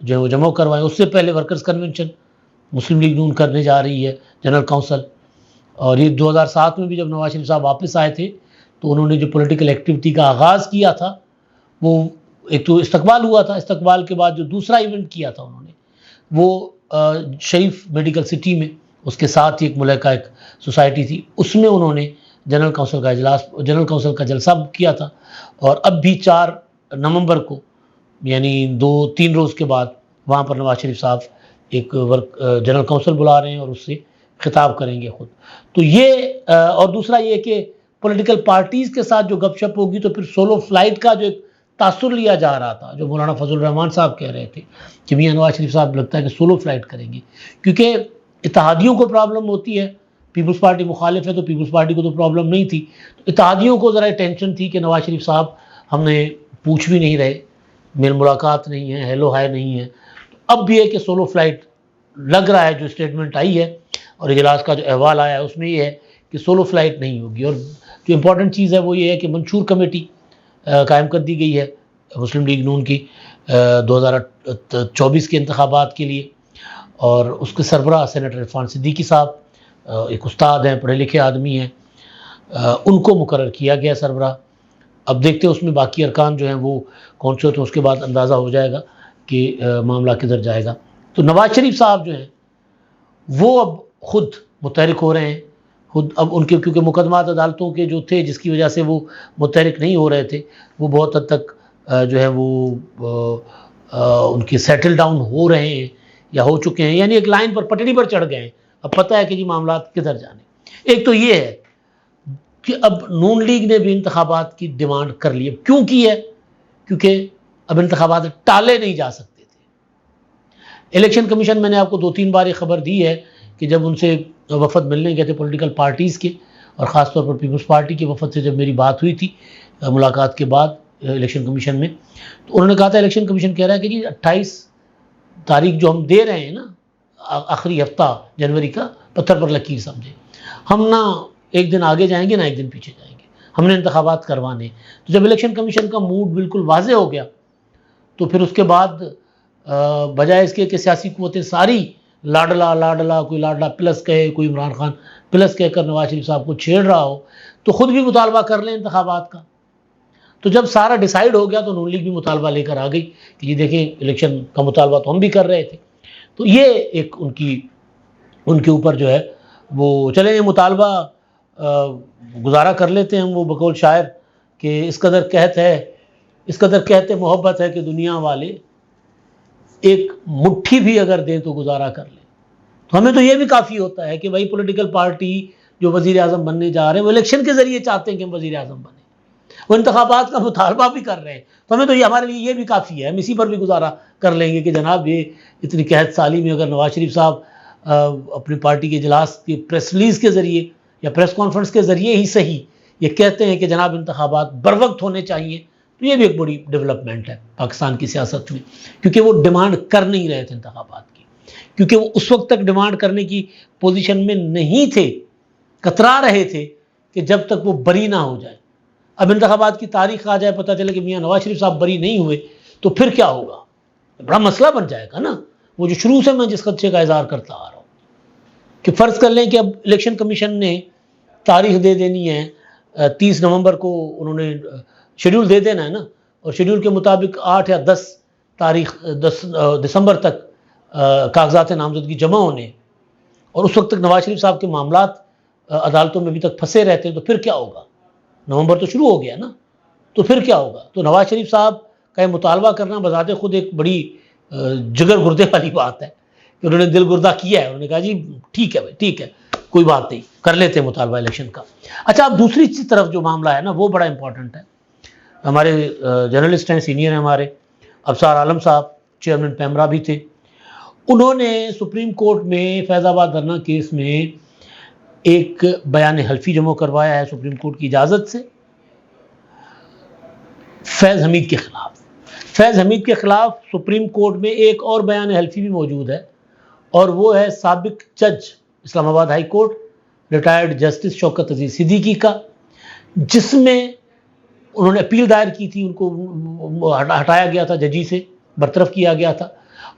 جو ہے وہ جمع کروائیں. اس سے پہلے ورکرز کنونشن مسلم لیگ نون کرنے جا رہی ہے جنرل کونسل. اور یہ 2007 میں بھی جب نواز شریف صاحب واپس آئے تھے تو انہوں نے جو پولیٹیکل ایکٹیویٹی کا آغاز کیا تھا وہ ایک تو استقبال ہوا تھا، استقبال کے بعد جو دوسرا ایونٹ کیا تھا انہوں نے وہ شریف میڈیکل سٹی میں، اس کے ساتھ ایک ملکہ ایک سوسائٹی تھی، اس میں انہوں نے جنرل کونسل کا جلسہ کیا تھا. اور اب بھی 4 نومبر کو یعنی 2-3 روز کے بعد وہاں پر نواز شریف صاحب ایک جنرل کونسل بلا رہے ہیں اور اس سے خطاب کریں گے خود. تو یہ اور دوسرا یہ کہ پولیٹیکل پارٹیز کے ساتھ جو گپ شپ ہوگی تو پھر سولو فلائٹ کا جو ایک تاثر لیا جا رہا تھا، جو مولانا فضل الرحمان صاحب کہہ رہے تھے کہ میاں نواز شریف صاحب لگتا ہے کہ سولو فلائٹ کریں گے، کیونکہ اتحادیوں کو پرابلم ہوتی ہے. پیپلز پارٹی مخالف ہے تو پیپلز پارٹی کو تو پرابلم نہیں تھی، تو اتحادیوں کو ذرا ٹینشن تھی کہ نواز شریف صاحب ہم نے پوچھ بھی نہیں رہے، میل ملاقات نہیں ہے، ہیلو ہائے نہیں ہے. تو اب بھی ہے کہ سولو فلائٹ لگ رہا ہے، جو اسٹیٹمنٹ آئی ہے اور اجلاس کا جو احوال آیا ہے اس میں یہ ہے کہ سولو فلائٹ نہیں ہوگی. اور جو امپورٹنٹ چیز ہے وہ یہ ہے کہ منشور کمیٹی قائم کر دی گئی ہے مسلم لیگ نون کی 2024 کے انتخابات کے لیے، اور اس کے سربراہ سینیٹر عرفان صدیقی صاحب ایک استاد ہیں، پڑھے لکھے آدمی ہیں، ان کو مقرر کیا گیا سربراہ. اب دیکھتے ہیں اس میں باقی ارکان جو ہیں وہ کون سے ہوتے ہیں، اس کے بعد اندازہ ہو جائے گا کہ معاملہ کدھر جائے گا. تو نواز شریف صاحب جو ہیں وہ اب خود متحرک ہو رہے ہیں، خود اب ان کے کیونکہ مقدمات عدالتوں کے جو تھے جس کی وجہ سے وہ متحرک نہیں ہو رہے تھے وہ بہت حد تک جو ہے وہ ان کے سیٹل ڈاؤن ہو رہے ہیں یا ہو چکے ہیں، یعنی ایک لائن پر پٹڑی پر چڑھ گئے ہیں. اب پتہ ہے کہ جی معاملات کدھر جانے. ایک تو یہ ہے کہ اب نون لیگ نے بھی انتخابات کی ڈیمانڈ کر لی. اب کیوں کی ہے؟ کیونکہ اب انتخابات ٹالے نہیں جا سکتے تھے. الیکشن کمیشن، میں نے آپ کو 2-3 بار یہ خبر دی ہے کہ جب ان سے وفد ملنے گئے تھے پولیٹیکل پارٹیز کے، اور خاص طور پر پیپلز پارٹی کے وفد سے جب میری بات ہوئی تھی ملاقات کے بعد الیکشن کمیشن میں، تو انہوں نے کہا تھا الیکشن کمیشن کہہ رہا ہے کہ جی 28 تاریخ جو ہم دے رہے ہیں نا، آخری ہفتہ جنوری کا، پتھر پر لکیر سمجھے، ہم نہ ایک دن آگے جائیں گے نہ ایک دن پیچھے جائیں گے، ہم نے انتخابات کروانے. تو جب الیکشن کمیشن کا موڈ بالکل واضح ہو گیا تو پھر اس کے بعد بجائے اس کے کہ سیاسی قوتیں ساری لاڈلا کوئی لاڈلا پلس کہے، کوئی عمران خان پلس کہہ کر نواز شریف صاحب کو چھیڑ رہا ہو، تو خود بھی مطالبہ کر لیں انتخابات کا. تو جب سارا ڈیسائیڈ ہو گیا تو نون لیگ بھی مطالبہ لے کر آ گئی کہ جی دیکھیں الیکشن کا مطالبہ تو ہم بھی کر رہے تھے. تو یہ ایک ان کے اوپر جو ہے وہ چلیں یہ مطالبہ گزارا کر لیتے ہیں. وہ بقول شاعر کہ اس قدر کہتے محبت ہے کہ دنیا والے ایک مٹھی بھی اگر دیں تو گزارا کر لیں. تو ہمیں تو یہ بھی کافی ہوتا ہے کہ بھائی پولیٹیکل پارٹی جو وزیر اعظم بننے جا رہے ہیں وہ الیکشن کے ذریعے چاہتے ہیں کہ ہم وزیر اعظم بنیں، وہ انتخابات کا مطالبہ بھی کر رہے ہیں. تو ہمیں تو یہ ہمارے لیے یہ بھی کافی ہے، ہم اسی پر بھی گزارا کر لیں گے کہ جناب یہ اتنی قحط سالی میں اگر نواز شریف صاحب اپنی پارٹی کے اجلاس کی پریس ریلیز کے ذریعے یا پریس کانفرنس کے ذریعے ہی صحیح یہ کہتے ہیں کہ جناب انتخابات بر وقت ہونے چاہیے، تو یہ بھی ایک بڑی ڈیولپمنٹ ہے پاکستان کی سیاست میں. کیونکہ وہ ڈیمانڈ کر نہیں رہے تھے انتخابات کی، کیونکہ وہ اس وقت تک ڈیمانڈ کرنے کی پوزیشن میں نہیں تھے، کترا رہے تھے کہ جب تک وہ بری نہ ہو جائے. اب انتخابات کی تاریخ آ جائے، پتہ چلے کہ میاں نواز شریف صاحب بری نہیں ہوئے تو پھر کیا ہوگا؟ بڑا مسئلہ بن جائے گا نا. وہ جو شروع سے میں جس خدشے کا اظہار کرتا آ رہا ہوں کہ فرض کر لیں کہ اب الیکشن کمیشن نے تاریخ دے دینی ہے 30 نومبر کو، انہوں نے شیڈول دے دینا ہے نا، اور شیڈول کے مطابق 8 یا 10 دسمبر تک کاغذات نامزدگی جمع ہونے، اور اس وقت تک نواز شریف صاحب کے معاملات عدالتوں میں ابھی تک پھنسے رہتے ہیں. تو پھر کیا ہوگا؟ نومبر تو شروع ہو گیا نا، تو پھر کیا ہوگا؟ تو نواز شریف صاحب کا یہ مطالبہ کرنا بذات خود ایک بڑی جگر گردے والی بات ہے کہ انہوں نے دل گردہ کیا ہے. انہوں نے کہا جی ٹھیک ہے بھائی، ٹھیک ہے، کوئی بات نہیں، کر لیتے ہیں مطالبہ الیکشن کا. اچھا، اب دوسری طرف جو معاملہ ہے نا وہ بڑا امپورٹنٹ ہے. ہمارے جرنلسٹ ہیں، سینئر ہیں ہمارے، ابصار عالم صاحب چیئرمین پیمرا بھی تھے. انہوں نے سپریم کورٹ میں فیض آباد دھرنا کیس میں ایک بیان حلفی جمع کروایا ہے سپریم کورٹ کی اجازت سے فیض حمید کے خلاف. فیض حمید کے خلاف سپریم کورٹ میں ایک اور بیان حلفی بھی موجود ہے، اور وہ ہے سابق جج اسلام آباد high court retired justice Shaukat Aziz Siddiqui کا، جس میں انہوں نے اپیل دائر کی تھی، ان کو ہٹایا گیا تھا، ججی سے برطرف کیا گیا تھا،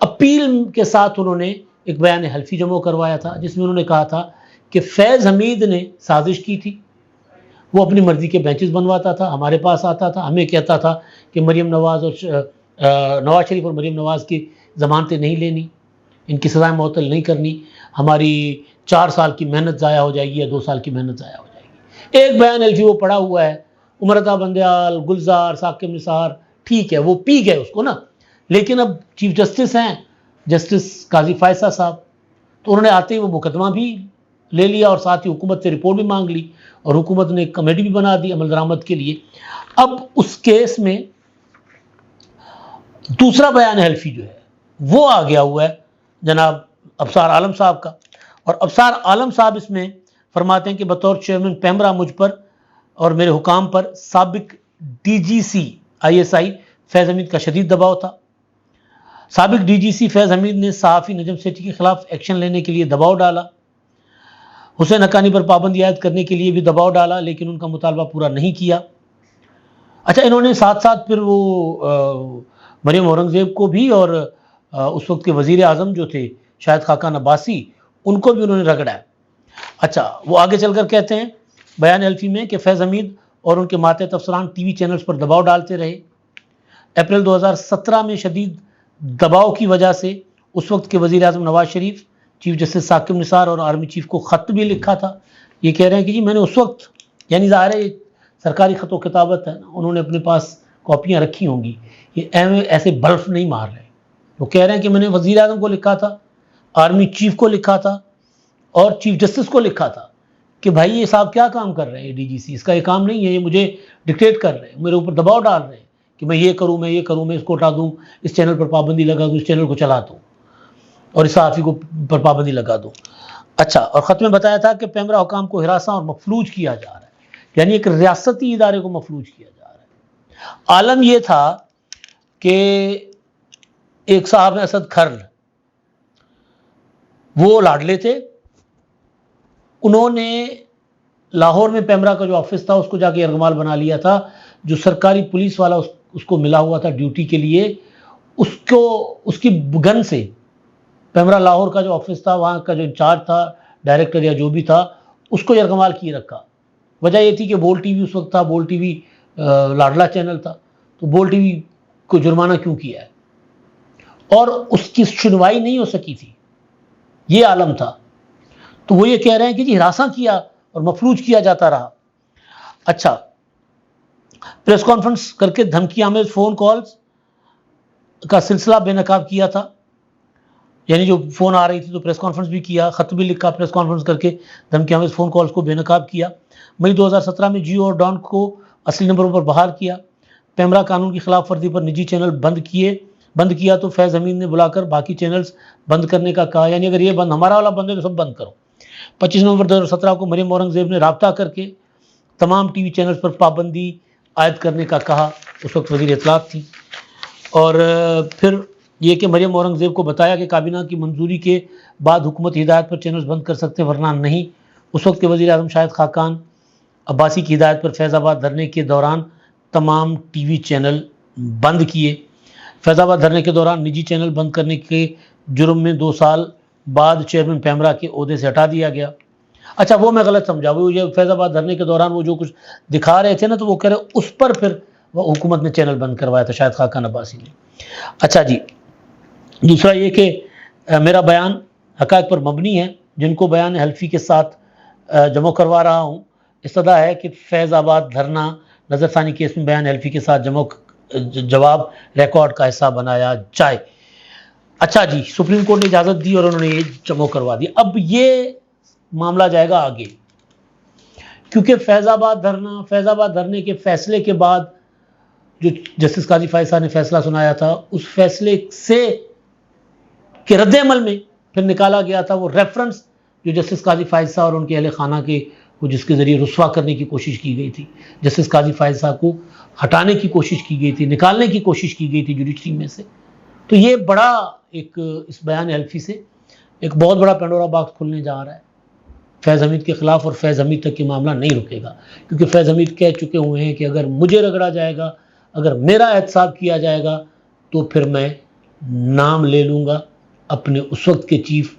اپیل کے ساتھ انہوں نے ایک بیان حلفی جمع کروایا تھا، جس میں انہوں نے کہا تھا کہ فیض حمید نے سازش کی تھی، وہ اپنی مرضی کے بینچز بنواتا تھا، ہمارے پاس آتا تھا، ہمیں کہتا تھا کہ مریم نواز اور نواز شریف اور مریم نواز کی ضمانتیں نہیں لینی، ان کی سزائیں معطل نہیں کرنی، ہماری 4 سال کی محنت ضائع ہو جائے گی یا 2 سال کی محنت ضائع ہو جائے گی۔ ایک بیان حلفی وہ پڑا ہوا ہے، عمرتا بندیال، گلزار، ثاقب نثار، ٹھیک ہے وہ پی گئے اس کو نا، لیکن اب چیف جسٹس ہیں جسٹس قاضی فائصہ صاحب، تو انہوں نے آتے ہی وہ مقدمہ بھی لے لیا اور ساتھ ہی حکومت سے رپورٹ بھی مانگ لی، اور حکومت نے ایک کمیٹی بھی بنا دی عمل درآمد کے لیے۔ اب اس کیس میں دوسرا بیان حلفی جو ہے وہ آ گیا ہوا ہے جناب ابصار عالم صاحب کا، اور ابصار عالم صاحب اس میں فرماتے ہیں کہ بطور چیئرمین پیمرا مجھ پر اور میرے حکام پر سابق ڈی جی سی ISI فیض حمید کا شدید دباؤ تھا۔ سابق ڈی جی سی فیض حمید نے صحافی نجم سیٹھی کے خلاف ایکشن لینے کے لیے دباؤ ڈالا، حسین حقانی پر پابندی عائد کرنے کے لیے بھی دباؤ ڈالا، لیکن ان کا مطالبہ پورا نہیں کیا۔ اچھا، انہوں نے ساتھ ساتھ پھر وہ مریم اورنگزیب کو بھی اور اس وقت کے وزیر اعظم جو تھے شاہد خاقان عباسی، ان کو بھی انہوں نے رگڑا ہے۔ اچھا، وہ آگے چل کر کہتے ہیں بیان حلفی میں کہ فیض حمید اور ان کے ماتحت افسران ٹی وی چینلز پر دباؤ ڈالتے رہے۔ اپریل 2017 میں شدید دباؤ کی وجہ سے اس وقت کے وزیر اعظم نواز شریف، چیف جسٹس ثاقب نثار اور آرمی چیف کو خط بھی لکھا تھا۔ یہ کہہ رہے ہیں کہ جی میں نے اس وقت، یعنی ظاہر ہے سرکاری خط و کتابت ہے، انہوں نے اپنے پاس کاپیاں رکھی ہوں گی، یہ ایسے بلف نہیں مار رہے، وہ کہہ رہے ہیں کہ میں نے وزیر اعظم کو لکھا تھا، آرمی چیف کو لکھا تھا اور چیف جسٹس کو لکھا تھا کہ بھائی یہ صاحب کیا کام کر رہے ہیں، ڈی جی سی اس کا یہ کام نہیں ہے، یہ مجھے ڈکٹیٹ کر رہے ہیں، میرے اوپر دباؤ ڈال رہے ہیں کہ میں یہ کروں، میں یہ کروں، میں اس کو ہٹا دوں، اس چینل پر پابندی لگا دوں، اس چینل کو چلا دوں اور اس صحافی کو پر پابندی لگا دوں۔ اچھا، اور خط میں بتایا تھا کہ پیمرا حکام کو ہراساں اور مفلوج کیا جا رہا ہے، یعنی ایک ریاستی ادارے کو مفلوج کیا جا رہا ہے۔ عالم یہ تھا کہ ایک صاحب اسد کھرن، وہ لاڈلے تھے، انہوں نے لاہور میں پیمرا کا جو آفس تھا اس کو جا کے یرغمال بنا لیا تھا، جو سرکاری پولیس والا اس کو ملا ہوا تھا ڈیوٹی کے لیے، اس کی گن سے پیمرا لاہور کا جو آفس تھا، وہاں کا جو انچارج تھا، ڈائریکٹر یا جو بھی تھا، اس کو یرغمال کیے رکھا۔ وجہ یہ تھی کہ بول ٹی وی اس وقت تھا، بول ٹی وی لاڈلا چینل تھا، تو بول ٹی وی کو جرمانہ کیوں کیا ہے، اور اس کی سنوائی نہیں ہو سکی تھی، یہ عالم تھا۔ تو وہ یہ کہہ رہے ہیں کہ جی ہراساں کیا اور مفلوج کیا جاتا رہا۔ اچھا، پریس کانفرنس کر کے دھمکی آمیز فون کالز کا سلسلہ بے نقاب کیا تھا، یعنی جو فون آ رہی تھی تو پریس کانفرنس بھی کیا، خط بھی لکھا، پریس کانفرنس کر کے دھمکی آمیز فون کالز کو بے نقاب کیا۔ مئی 2017 میں جیو اور ڈان کو اصلی نمبروں پر بحال کیا۔ پیمرا قانون کی خلاف ورزی پر نجی چینل بند کیا تو فیض حمید نے بلا کر باقی چینلز بند کرنے کا کہا، یعنی اگر یہ بند ہمارا والا بند ہے تو سب بند کرو۔ 25 نومبر 2017 کو مریم اورنگزیب نے رابطہ کر کے تمام ٹی وی چینلز پر پابندی عائد کرنے کا کہا، اس وقت وزیر اطلاعات تھی۔ اور پھر یہ کہ مریم اورنگزیب کو بتایا کہ کابینہ کی منظوری کے بعد حکومت ہدایت پر چینلز بند کر سکتے ورنہ نہیں۔ اس وقت کے وزیر اعظم شاہد خاقان عباسی کی ہدایت پر فیض آباد دھرنے کے دوران تمام ٹی وی چینل بند کیے۔ فیض آباد دھرنے کے دوران نجی چینل بند کرنے کے جرم میں 2 سال بعد چیئرمین پیمرا کے عہدے سے ہٹا دیا گیا۔ اچھا، وہ میں غلط سمجھا، وہ یہ فیض آباد دھرنے کے دوران وہ جو کچھ دکھا رہے تھے نا، تو وہ کہہ رہے اس پر پھر وہ حکومت نے چینل بند کروایا تھا شاہد خاقان عباسی نے۔ اچھا جی، دوسرا یہ کہ میرا بیان حقائق پر مبنی ہے جن کو بیان حلفی کے ساتھ جمع کروا رہا ہوں۔ استدعا ہے کہ فیض آباد دھرنا نظر ثانی کیس میں بیان حلفی کے ساتھ جواب ریکارڈ کا حصہ بنایا جائے۔ اچھا جی، سپریم کورٹ نے اجازت دی اور انہوں نے یہ جمع کروا دیا۔ اب یہ معاملہ جائے گا آگے، کیونکہ فیض آباد دھرنے کے فیصلے کے بعد جو جسٹس قاضی فائصہ نے فیصلہ سنایا تھا، اس فیصلے کے رد عمل میں پھر نکالا گیا تھا وہ ریفرنس جو جسٹس قاضی فائصہ اور ان کے اہل خانہ کے کو جس کے ذریعے رسوا کرنے کی کوشش کی گئی تھی، جسٹس قاضی فائصہ کو ہٹانے کی کوشش کی گئی تھی، نکالنے کی کوشش کی گئی تھی جوڈیشری میں سے۔ تو یہ بڑا ایک اس بیان حلفی سے ایک بہت بڑا پینڈورا باکس کھلنے جا رہا ہے فیض حمید کے خلاف، اور فیض حمید تک یہ معاملہ نہیں رکے گا، کیونکہ فیض حمید کہہ چکے ہوئے ہیں کہ اگر مجھے رگڑا جائے گا، اگر میرا احتساب کیا جائے گا، تو پھر میں نام لے لوں گا اپنے اس وقت کے چیف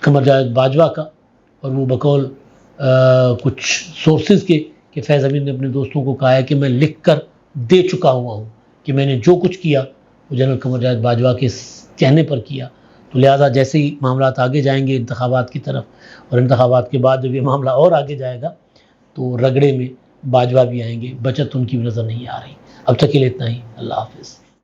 قمر جاوید باجوہ کا، اور وہ بقول کچھ سورسز کے کہ فیض امین نے اپنے دوستوں کو کہا ہے کہ میں لکھ کر دے چکا ہوا ہوں کہ میں نے جو کچھ کیا وہ جنرل قمر جاوید باجوہ کے کہنے پر کیا، تو لہٰذا جیسے ہی معاملات آگے جائیں گے انتخابات کی طرف، اور انتخابات کے بعد جب یہ معاملہ اور آگے جائے گا تو رگڑے میں باجوہ بھی آئیں گے، بچت ان کی بھی نظر نہیں آ رہی۔ اب تک کے لیے اتنا ہی، اللہ حافظ۔